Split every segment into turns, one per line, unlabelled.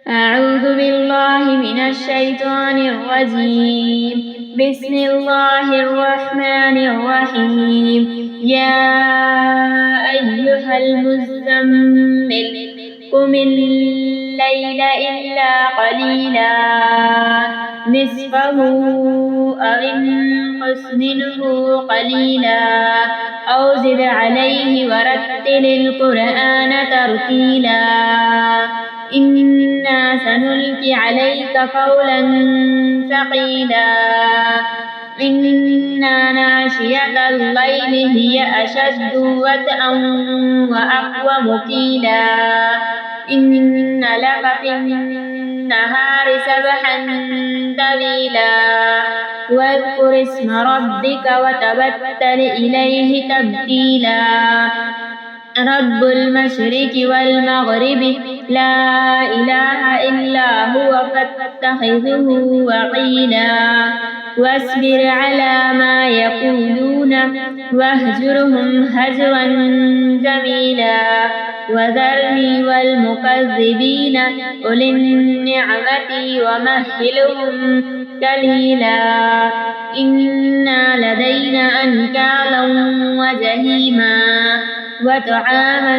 أعوذ بالله من الشيطان الرجيم. بسم الله الرحمن الرحيم. يا أيها المزمل قم الليل إلا قليلا نصفه أو انقص منه قليلا أو زد عليه ورتل القرآن ترتيلا إنا سنلقي عليك قولا ثقيلا إن ناشئة الليل هي أشد وطئا وأقوم قيلا إن لك في النهار سبحا طويلا واذكر اسم ربك وتبتل إليه تبتيلا رب المشرق والمغرب لا إله إلا هو فاتخذه وكيلا واصبر على ما يقولون واهجرهم هجرا جميلا وذرني والمكذبين أولي النعمة ومهلهم قليلا إن لدينا أنكالا وجحيما وطعاما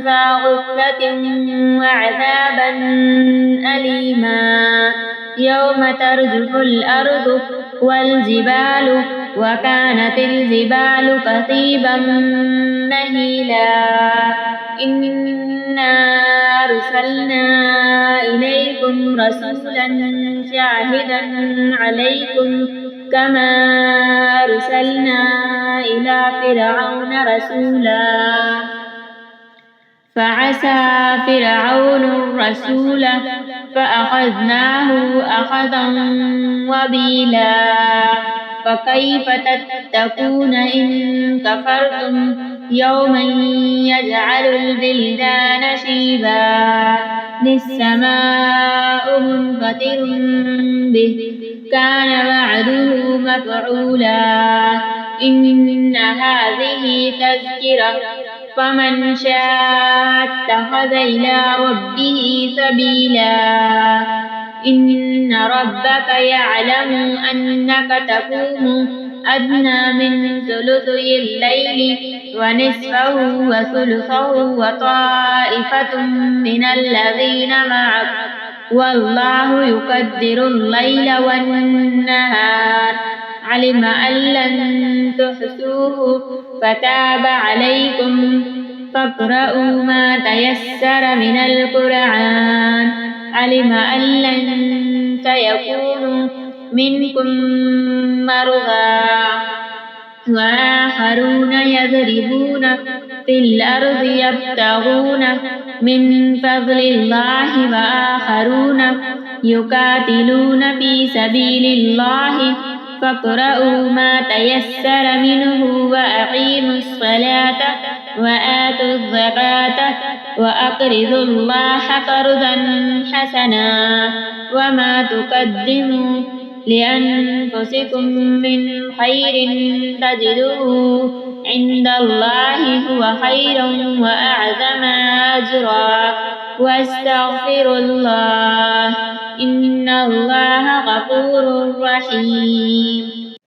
ذا غصة وعذابا أليما يوم ترجف الأرض والجبال وكانت الجبال كثيبا مهيلا إنا أرسلنا إليكم رسولا شاهدا عليكم كما أرسلنا إلى فرعون رسولا فعصى فرعون الرسول فأخذناه أخذا وبيلا فكيف تتقون إن كفرتم يوما يجعل البلدان شيبا السماء منفطر به كان وعده مفعولا إن هذه تذكرة فمن شاء اتخذ إلى ربه سبيلا إن ربك يعلم أنك تقوم أدنى من ثلثي الليل ونصفه وثلثه وطائفة من الذين معك والله يقدر الليل والنهار علم أن لن تحصوه فتاب عليكم فاقرؤوا ما تيسر من القرآن علم أن لن سيكون منكم مرضى وآخرون يضربون في الأرض يبتغون من فضل الله وآخرون يقاتلون في سبيل الله فاقرؤوا ما تيسر منه وأقيموا الصلاة وآتوا الزكاة وأقرضوا الله قرضا حسنا وما تقدموا لأنفسكم من خير تجدوه عند الله هو خيرا وأعظم أجرا واستغفروا الله إن الله غفور رحيم.